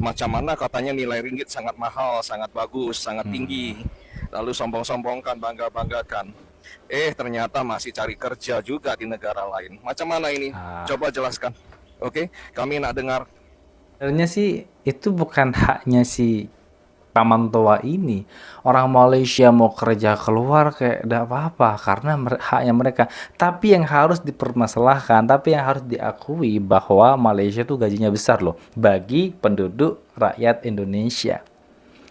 Macam mana katanya nilai ringgit sangat mahal, sangat bagus, sangat tinggi. Hmm. Lalu sombong-sombongkan, bangga-banggakan. Ternyata masih cari kerja juga di negara lain. Macam mana ini? Ah, Coba jelaskan. Oke, kami nak dengar. sebenarnya sih itu bukan haknya si paman tua ini. Orang Malaysia mau kerja keluar kayak tidak apa-apa karena haknya mereka. Tapi yang harus dipermasalahkan, tapi yang harus diakui bahwa Malaysia tuh gajinya besar loh bagi penduduk rakyat Indonesia.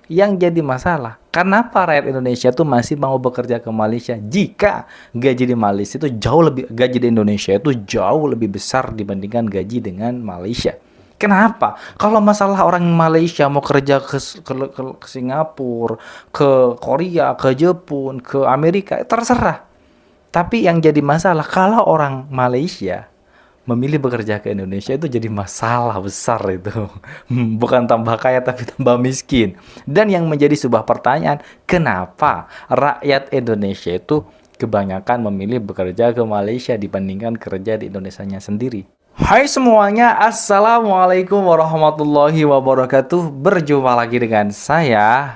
Yang jadi masalah, kenapa rakyat Indonesia tuh masih mau bekerja ke Malaysia jika gaji di Malaysia itu gaji di Indonesia itu jauh lebih besar dibandingkan gaji dengan Malaysia. Kenapa? Kalau masalah orang Malaysia mau kerja ke Singapura, ke Korea, ke Jepun, ke Amerika, terserah. Tapi yang jadi masalah kalau orang Malaysia memilih bekerja ke Indonesia itu jadi masalah besar itu. Bukan tambah kaya tapi tambah miskin. Dan yang menjadi sebuah pertanyaan, kenapa rakyat Indonesia itu kebanyakan memilih bekerja ke Malaysia dibandingkan kerja di Indonesianya sendiri? Hai semuanya, Assalamualaikum warahmatullahi wabarakatuh. Berjumpa lagi dengan saya,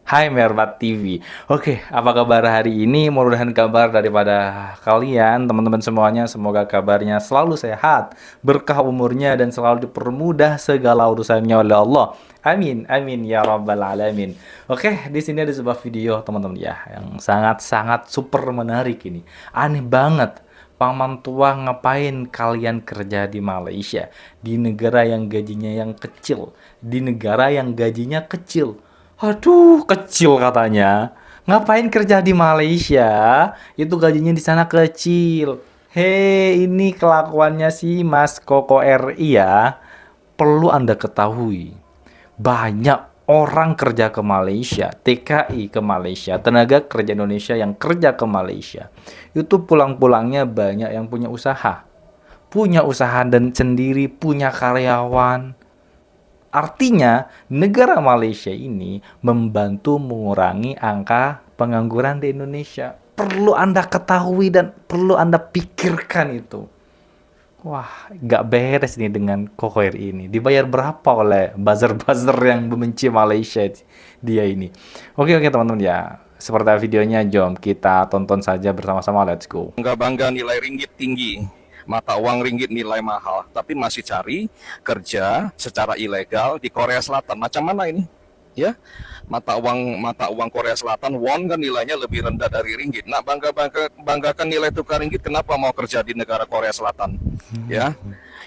Hai Merbat TV. Oke, apa kabar hari ini? Mudah-mudahan kabar daripada kalian, teman-teman semuanya, semoga kabarnya selalu sehat, berkah umurnya, dan selalu dipermudah segala urusannya oleh Allah. Amin, amin ya rabbal alamin. Oke, di sini ada sebuah video teman-teman ya, yang sangat-sangat super menarik ini. Aneh banget. Paman tua ngapain kalian kerja di Malaysia? Di negara yang gajinya yang kecil. Di negara yang gajinya kecil. Aduh, kecil katanya. Ngapain kerja di Malaysia? Itu gajinya di sana kecil. Hei, ini kelakuannya si Mas Koko RI ya. Perlu Anda ketahui. Banyak orang kerja ke Malaysia, TKI ke Malaysia, tenaga kerja Indonesia yang kerja ke Malaysia. Itu pulang-pulangnya banyak yang punya usaha. Punya usaha dan sendiri, punya karyawan. Artinya, negara Malaysia ini membantu mengurangi angka pengangguran di Indonesia. Perlu Anda ketahui dan perlu Anda pikirkan itu. Wah, nggak beres nih dengan Kokoir ini. Dibayar berapa oleh buzzer-buzzer yang membenci Malaysia dia ini? Oke, teman-teman ya. Seperti videonya, jom kita tonton saja bersama-sama. Let's go. Bangga-bangga nilai ringgit tinggi, mata uang ringgit nilai mahal, tapi masih cari kerja secara ilegal di Korea Selatan. Macam mana ini? Ya, mata uang Korea Selatan won kan nilainya lebih rendah dari ringgit. Nah, banggakan nilai tukar ringgit, kenapa mau kerja di negara Korea Selatan? Ya,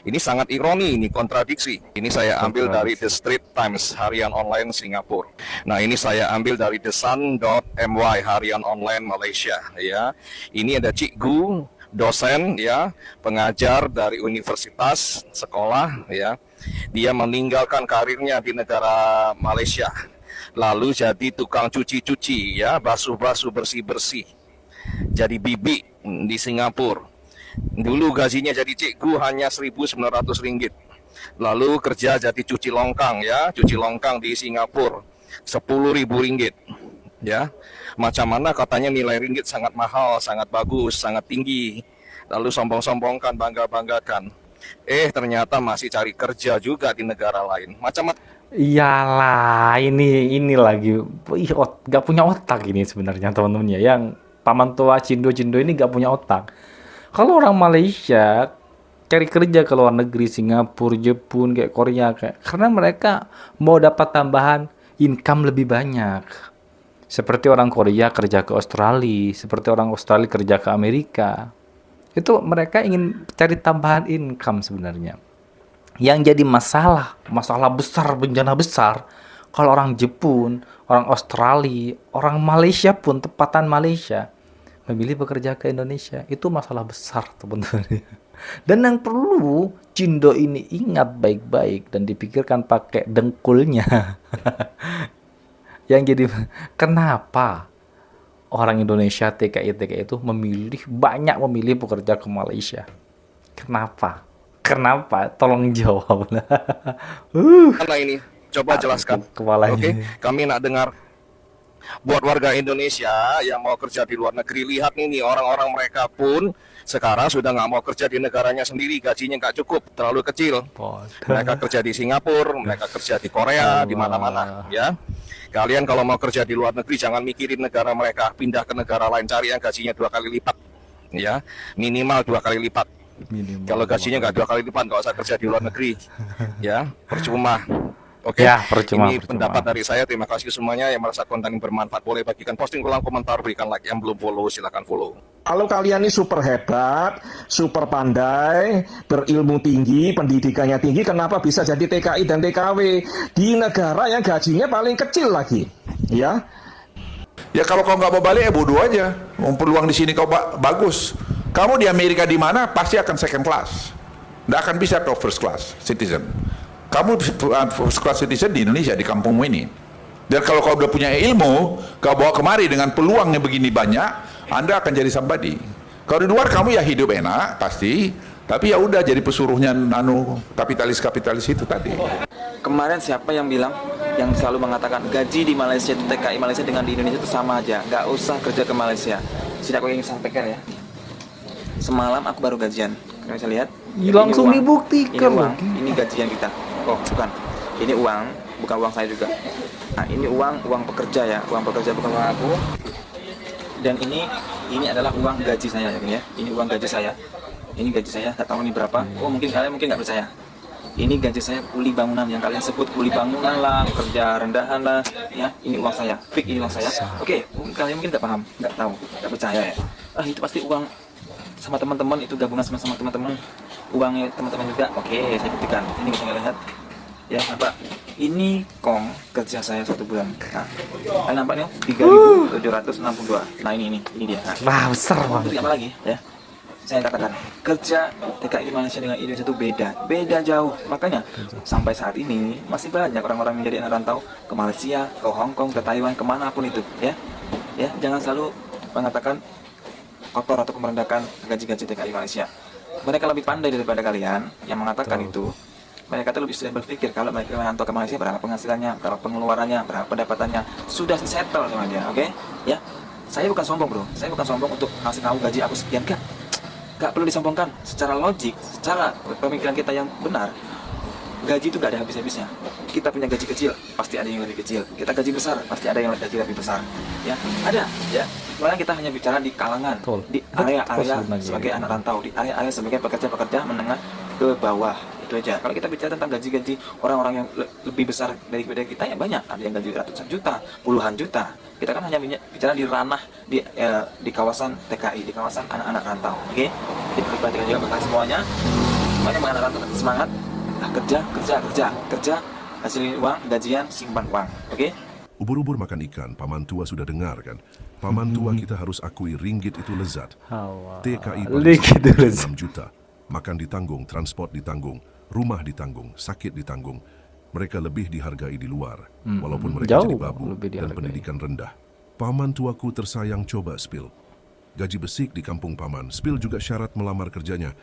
ini sangat ironi, ini kontradiksi. Ini saya ambil dari The Kontradiksi. Straits Times, harian online Singapura. Nah, ini saya ambil dari The Sun.my, harian online Malaysia. Ya, ini ada Cikgu, dosen, ya, pengajar dari universitas, sekolah, ya. Dia meninggalkan karirnya di negara Malaysia, lalu jadi tukang cuci-cuci, ya, basuh-basuh, bersih-bersih, jadi bibi di Singapura. Dulu gajinya jadi cikgu hanya 1.900 ringgit. Lalu kerja jadi cuci longkang, ya, cuci longkang di Singapura 10.000 ringgit. Ya, macam mana katanya nilai ringgit sangat mahal, sangat bagus, sangat tinggi. Lalu sombong-sombongkan, bangga-banggakan. Ternyata masih cari kerja juga di negara lain. Macam mana? Iyalah, ini lagi, gak punya otak ini sebenarnya teman-teman ya. Yang paman tua Cindo-Cindo ini gak punya otak. Kalau orang Malaysia cari kerja ke luar negeri, Singapura, Jepun, kayak Korea, kayak karena mereka mau dapat tambahan income lebih banyak. Seperti orang Korea kerja ke Australia, seperti orang Australia kerja ke Amerika. Itu mereka ingin cari tambahan income sebenarnya. Yang jadi masalah besar, bencana besar, kalau orang Jepun, orang Australia, orang Malaysia pun, tepatan Malaysia, memilih bekerja ke Indonesia, itu masalah besar teman-teman. Dan yang perlu Cindo ini ingat baik-baik dan dipikirkan pakai dengkulnya. Yang jadi, kenapa orang Indonesia TKI itu banyak memilih bekerja ke Malaysia? Kenapa? Kenapa? Tolong jawab. Mana ini? Coba jelaskan. Sakit kepalanya. Oke, kami nak dengar. buat warga Indonesia yang mau kerja di luar negeri, lihat ini orang-orang mereka pun sekarang sudah nggak mau kerja di negaranya sendiri, gajinya nggak cukup, terlalu kecil. Mereka kerja di Singapura, mereka kerja di Korea, di mana-mana, ya. Kalian kalau mau kerja di luar negeri jangan mikirin negara mereka, pindah ke negara lain, cari yang gajinya 2 kali lipat, ya, minimal 2 kali lipat. Kalau gajinya nggak 2 kali lipat, nggak usah kerja di luar negeri, ya, percuma. Oke, Ya, percuma, ini pendapat dari saya. Terima kasih semuanya yang merasa konten ini bermanfaat. Boleh bagikan posting, kolom komentar, berikan like. Yang belum follow, silakan follow. Kalau kalian ini super hebat, super pandai, berilmu tinggi, pendidikannya tinggi, kenapa bisa jadi TKI dan TKW di negara yang gajinya paling kecil lagi? Ya, Ya kalau kau nggak mau balik ya bodoh aja. Peluang di sini kau bagus. Kamu di Amerika di mana pasti akan second class. Nggak akan bisa kau first class citizen. Kamu first class citizen di Indonesia, di kampungmu ini. Dan kalau kau udah punya ilmu, kau bawa kemari dengan peluang yang begini banyak, Anda akan jadi somebody. Kalau di luar kamu ya hidup enak pasti, tapi ya udah jadi pesuruhnya kapitalis itu tadi. Kemarin siapa yang bilang, yang selalu mengatakan gaji di Malaysia itu TKI Malaysia dengan di Indonesia itu sama aja, nggak usah kerja ke Malaysia. Sini aku ingin sampaikan ya. Semalam aku baru gajian, kalian bisa lihat. Langsung Ini uang, dibuktikan ini uang, lagi. ini gajian kita. Oh bukan, ini uang, bukan uang saya juga. Nah ini uang pekerja ya, uang pekerja bukan uang aku. Dan ini adalah uang gaji saya ya. Ini uang gaji saya. Ini gaji saya, nggak tahu ini berapa. Oh mungkin kalian nggak percaya. Ini gaji saya kuli bangunan yang kalian sebut kuli bangunan lah, kerja rendahan lah, ya. Ini uang saya, fix ini uang saya. Oke, kalian mungkin nggak paham, nggak tahu, nggak percaya ya. Itu pasti uang sama teman-teman, itu gabungan sama teman-teman, uangnya teman-teman juga. Oke, saya buktikan. Ini bisa lihat, ya nampak. Ini kong kerja saya 1 bulan. Nah, kalian nampak nih 3.762. Nah ini dia. Wah, besar banget. Apa lagi ya? Saya katakan kerja TKI Malaysia dengan Indonesia itu beda jauh. Makanya sampai saat ini masih banyak orang-orang menjadi anak rantau ke Malaysia, ke Hong Kong, ke Taiwan, kemanapun itu, ya. Jangan selalu mengatakan kotor atau merendahkan gaji-gaji TKI Malaysia. Mereka lebih pandai daripada kalian yang mengatakan itu. Mereka tuh lebih sudah berpikir kalau mereka merantau ke Malaysia berapa penghasilannya, berapa pengeluarannya, berapa pendapatannya, sudah settle sama dia, oke? Ya, saya bukan sombong bro, saya bukan sombong untuk ngasih tahu gaji aku sekian, gak perlu disombongkan. Secara logik, secara pemikiran kita yang benar, gaji itu gak ada habis-habisnya. Kita punya gaji kecil, pasti ada yang lebih kecil. Kita gaji besar, pasti ada yang gaji lebih besar. Ya, ada. Ya, soalnya kita hanya bicara di kalangan, di area-area sebagai anak rantau, di area-area sebagai pekerja-pekerja menengah ke bawah. Itu aja. Kalau kita bicara tentang gaji-gaji orang-orang yang lebih besar daripada kita, ya banyak. Ada yang gaji ratusan juta, puluhan juta. Kita kan hanya bicara di ranah di kawasan TKI, di kawasan anak-anak rantau. Oke? Jadi perhatikan juga bagi semuanya. Semuanya anak rantau semangat. Kerja, hasilin uang, gajian, simpan uang. Oke? Ubur-ubur makan ikan, paman tua sudah dengar kan? Paman tua kita harus akui ringgit itu lezat. TKI Ringgit itu lezat. 6 juta. Makan ditanggung, transport ditanggung, rumah ditanggung, sakit ditanggung. Mereka lebih dihargai di luar, walaupun mereka Jauh jadi babu lebih dan dihargai. pendidikan rendah. Paman tuaku tersayang coba Spill. Gaji besik di kampung paman. Spill juga syarat melamar kerjanya.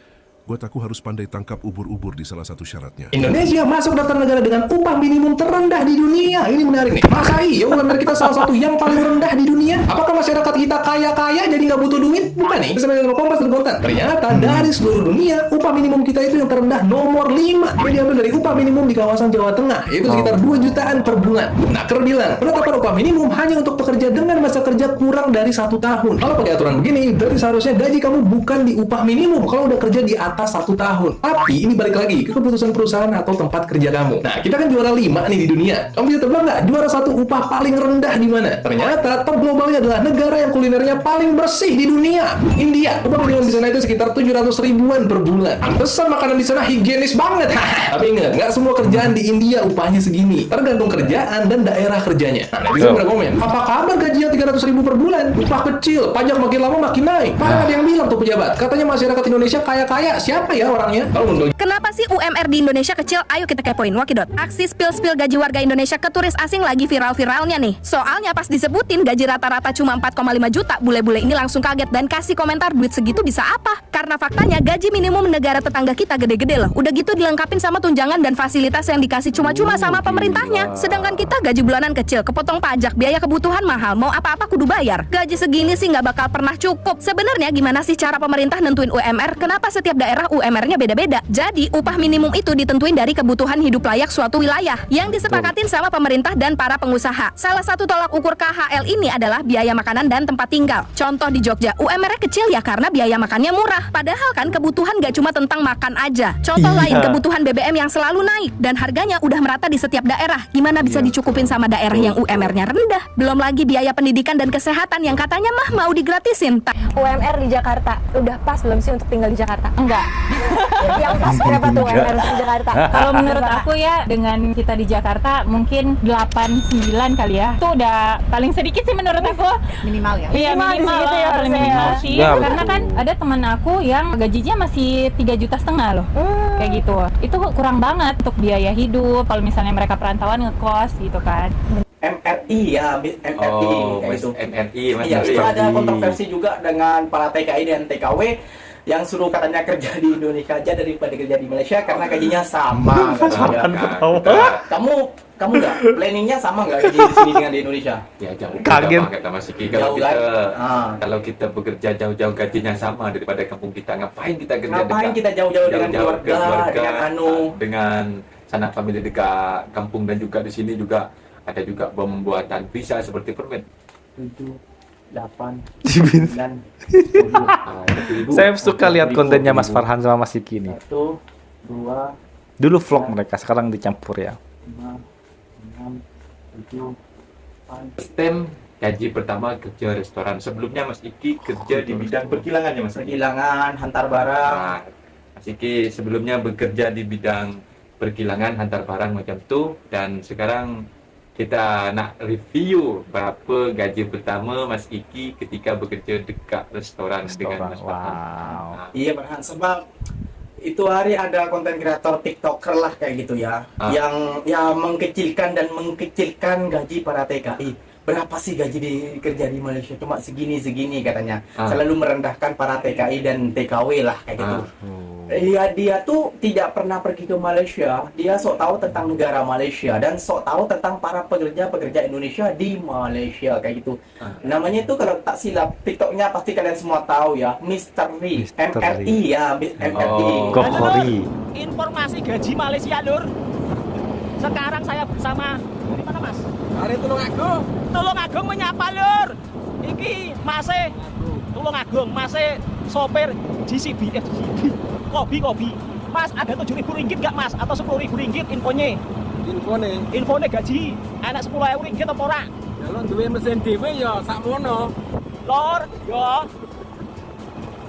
Buat aku harus pandai tangkap ubur-ubur di salah satu syaratnya. Indonesia masuk daftar negara dengan upah minimum terendah di dunia. Ini menarik nih. Masa iya UMR kita salah satu yang paling rendah di dunia? Apakah masyarakat kita kaya-kaya jadi nggak butuh duit? Bukan nih. Bersama dengan Kompas dan Konten. Ternyata dari seluruh dunia, upah minimum kita itu yang terendah nomor 5. Ini diambil dari upah minimum di kawasan Jawa Tengah, yaitu sekitar 2 jutaan per bulan. Nah, Ker bilang, penetapan upah minimum hanya untuk pekerja dengan masa kerja kurang dari 1 tahun. Kalau pakai aturan begini, berarti seharusnya gaji kamu bukan di upah minimum kalau udah kerja di atas 1 tahun. Tapi ini balik lagi ke keputusan perusahaan atau tempat kerja kamu. Nah, kita kan juara 5 nih di dunia. Kamu bisa tebak nggak juara 1 upah paling rendah di mana? Ternyata top globalnya adalah negara yang kulinernya paling bersih di dunia, India. Upah minimum di sana itu sekitar 700 ribuan per bulan. Pantesan makanan di sana higienis banget. Tapi ingat, nggak semua kerjaan di India upahnya segini. Tergantung kerjaan dan daerah kerjanya. Nah, bisa berkomen. Apa kabar gajinya 300 ribu per bulan? Upah kecil, pajak makin lama makin naik. Padahal ada yang bilang tuh pejabat, katanya masyarakat Indonesia kaya-kaya siapa ya orangnya? Kalau menurut Kenapa sih UMR di Indonesia kecil? Ayo kita kepoin, Wakidot. Aksi spill-spill gaji warga Indonesia ke turis asing lagi viral-viralnya nih. Soalnya pas disebutin gaji rata-rata cuma 4,5 juta, bule-bule ini langsung kaget dan kasih komentar duit segitu bisa apa? Karena faktanya gaji minimum negara tetangga kita gede-gede loh. Udah gitu dilengkapin sama tunjangan dan fasilitas yang dikasih cuma-cuma sama pemerintahnya. Sedangkan kita gaji bulanan kecil, kepotong pajak, biaya kebutuhan mahal, mau apa-apa kudu bayar. Gaji segini sih nggak bakal pernah cukup. Sebenarnya gimana sih cara pemerintah nentuin UMR? Kenapa setiap daerah UMR-nya beda-beda? Jadi upah minimum itu ditentuin dari kebutuhan hidup layak suatu wilayah yang disepakatin sama pemerintah dan para pengusaha. Salah satu tolak ukur KHL ini adalah biaya makanan dan tempat tinggal. Contoh di Jogja, UMR-nya kecil ya karena biaya makannya murah. Padahal kan kebutuhan gak cuma tentang makan aja. Contoh lain, kebutuhan BBM yang selalu naik dan harganya udah merata di setiap daerah. Gimana bisa dicukupin sama daerah yang UMR-nya rendah? Belum lagi biaya pendidikan dan kesehatan yang katanya mah mau digratisin. UMR di Jakarta udah pas belum sih untuk tinggal di Jakarta? Enggak. Yang pas berapa tuh UMR untuk Jakarta? Kalau menurut aku ya, dengan kita di Jakarta mungkin 8-9 kali ya. Itu udah paling sedikit sih menurut aku. Minimal ya? Iya, minimal gitu ya, paling harusnya minimal ya. sih. Ya, Karena kan ada teman aku yang gajinya masih 3,5 juta loh. Kayak gitu. Itu kurang banget untuk biaya hidup kalau misalnya mereka perantauan ngekos gitu kan. MRI ya, MRI kayak gitu. MRI Iya, itu ada kontroversi juga dengan para TKI dan TKW yang suruh katanya kerja di Indonesia aja daripada kerja di Malaysia karena gajinya sama. Kamu nggak planningnya sama nggak gaji di sini dengan di Indonesia? Ya jauh Kaget. kata Mas Iki. Jauh kan? Kalau kita bekerja jauh-jauh gajinya sama daripada kampung kita, ngapain kita kerja Ngapain dekat? kita jauh-jauh dengan Jauh-jauh keluarga, dengan dengan sanak famili dekat kampung, dan juga di sini juga ada juga pembuatan visa seperti permit. 8, 9, 10. Saya suka lihat kontennya Mas Farhan sama Mas Iki nih. 1, 2, Dulu vlog mereka, sekarang dicampur ya. 5, 6, 7, 8. Sistem gaji pertama kerja restoran. Sebelumnya Mas Iki kerja di bidang perkilangan ya Mas Iki? Pergilangan, hantar barang. Nah, Mas Iki sebelumnya bekerja di bidang perkilangan, hantar barang macam itu, dan sekarang kita nak review berapa gaji pertama Mas Iki ketika bekerja dekat restoran dengan Mas Farhan. Wow. Iya Farhan, sebab itu hari ada konten kreator TikToker lah kayak gitu ya, yang ya mengkecilkan gaji para TKI. Berapa sih gaji kerja di Malaysia? Cuma segini katanya. Selalu merendahkan para TKI dan TKW lah kayak gitu. Ya, dia tuh tidak pernah pergi ke Malaysia. Dia sok tahu tentang negara Malaysia dan sok tahu tentang para pekerja Indonesia di Malaysia kayak gitu. Namanya itu kalau tak silap TikToknya pasti kalian semua tahu ya, Misteri. MRI ya, MRI. Gokhori. Informasi gaji Malaysia lur. Sekarang saya bersama dari mana Mas? Dari Tulungagung. Tulungagung menyapa lur. Iki masih Tulungagung, masih sopir GCB. Kopi. Mas, ada 7.000 ringgit nggak Mas? Atau 10.000 ringgit infonya? Infonya gaji. Anak 10.000 ringgit apa ora? Ya lo duwe mesin dhewe ya sakmono. Lor, ya.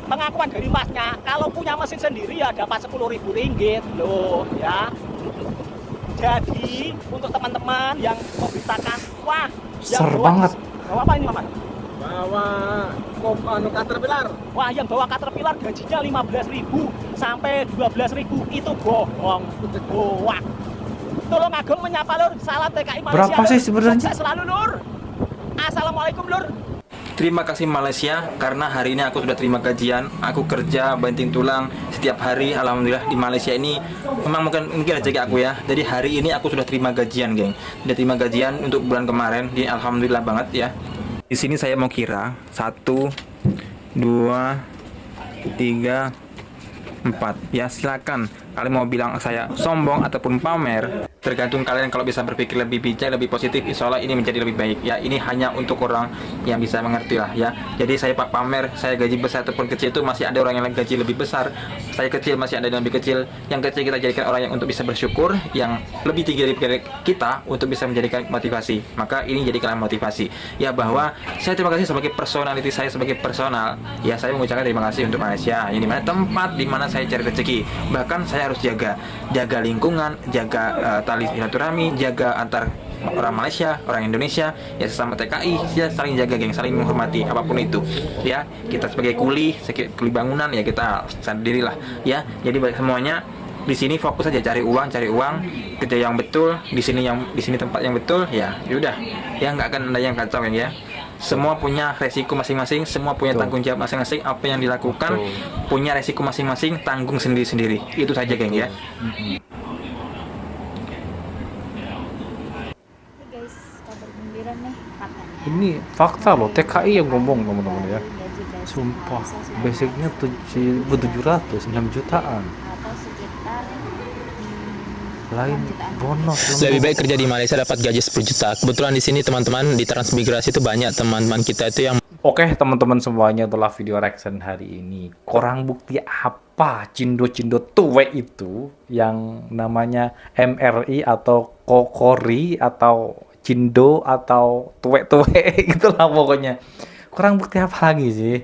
Pengakuan dari Masnya, kalau punya mesin sendiri ya dapat 10.000 ringgit loh, ya. Jadi, untuk teman-teman yang memberitakan, wah, Ser banget. Bawa apa ini, Maman? Bawa Caterpillar. Wah, yang bawa Caterpillar gajinya 15.000 sampai 12.000 itu bohong. Wah. Tulungagung menyapa lur, salam TKI Malaysia. Berapa sih sebenarnya? Sukses selalu lur. Assalamualaikum lur. Terima kasih Malaysia, karena hari ini aku sudah terima gajian. Aku kerja banting tulang setiap hari. Alhamdulillah di Malaysia ini memang mungkin rezeki aku ya. Jadi hari ini aku sudah terima gajian, geng. Sudah terima gajian untuk bulan kemarin. Jadi alhamdulillah banget ya. Di sini saya mau kira 1, 2, 3, 4. Ya silakan. Kalian mau bilang saya sombong ataupun pamer, tergantung kalian. Kalau bisa berpikir lebih bijak, lebih positif, insya Allah ini menjadi lebih baik ya. Ini hanya untuk orang yang bisa mengerti lah ya. Jadi saya pak pamer, saya gaji besar ataupun kecil, itu masih ada orang yang gaji lebih besar. Saya kecil, masih ada yang lebih kecil. Yang kecil kita jadikan orang yang untuk bisa bersyukur, yang lebih tinggi dari kita untuk bisa menjadikan motivasi. Maka ini jadikanlah motivasi ya, bahwa saya terima kasih sebagai personality saya, sebagai personal ya. Saya mengucapkan terima kasih untuk Malaysia. Ini dimana tempat dimana saya cari rezeki. Bahkan saya harus jaga lingkungan, jaga tali silaturahmi, jaga antar orang Malaysia, orang Indonesia, ya sesama TKI, ya saling jaga geng, saling menghormati apapun itu. Ya, kita sebagai kuli bangunan ya kita sadar dirilah ya. Jadi bagi semuanya di sini fokus aja cari uang, kerja yang betul, di sini tempat yang betul, ya udah, ya nggak akan ada yang kacau ya. Semua punya resiko masing-masing, semua punya tanggung jawab masing-masing. Apa yang dilakukan punya resiko masing-masing, tanggung sendiri-sendiri. Itu saja, geng ya. Guys, kabar gembira nih katanya. Ini fakta loh, TKI yang ngomong teman-teman ya. Sumpah, basicnya 700, 6 jutaan. Atau sekitar Lain bonus. Lebih baik kerja di Malaysia dapat gaji 10 juta. Kebetulan di sini teman-teman di transmigrasi itu banyak teman-teman kita itu yang Oke teman-teman semuanya, itulah video reaction hari ini. Kurang bukti apa cindo-cindo tuwe itu yang namanya MRI atau kokori atau cindo atau tuwe-tuwe itulah pokoknya. Kurang bukti apa lagi sih?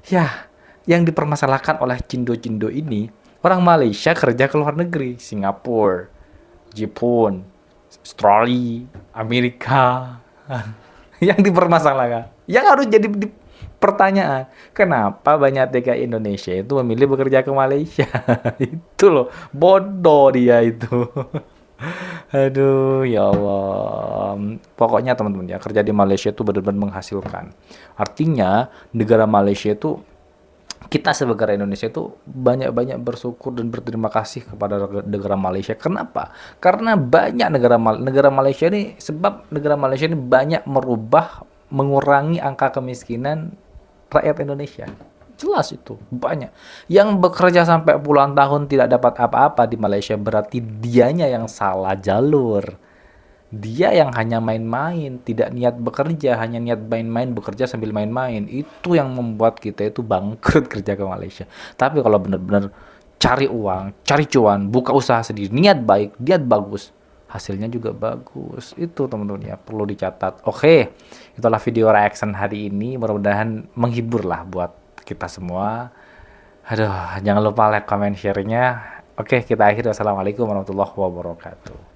Ya, yang dipermasalahkan oleh cindo-cindo ini orang Malaysia kerja ke luar negeri, Singapura, Jepun, Australia, Amerika. Yang dipermasalahkan, yang harus jadi pertanyaan, kenapa banyak TKI Indonesia itu memilih bekerja ke Malaysia? Itu loh, bodoh dia itu. Aduh, ya Allah. Pokoknya teman-teman ya, kerja di Malaysia itu benar-benar menghasilkan. Artinya negara Malaysia itu, kita sebagai Indonesia itu banyak-banyak bersyukur dan berterima kasih kepada negara Malaysia. Kenapa? Karena banyak negara Malaysia ini, sebab negara Malaysia ini banyak mengurangi angka kemiskinan rakyat Indonesia. Jelas itu, banyak. Yang bekerja sampai puluhan tahun tidak dapat apa-apa di Malaysia, berarti dianya yang salah jalur. Dia yang hanya main-main, tidak niat bekerja, hanya niat main-main, bekerja sambil main-main. Itu yang membuat kita itu bangkrut kerja ke Malaysia. Tapi kalau benar-benar cari uang, cari cuan, buka usaha sendiri, niat baik, niat bagus, hasilnya juga bagus. Itu teman-teman ya, perlu dicatat. Oke, itulah video reaction hari ini. Mudah-mudahan menghibur lah buat kita semua. Aduh, jangan lupa like, comment, share-nya. Oke, kita akhiri. Wassalamualaikum warahmatullahi wabarakatuh.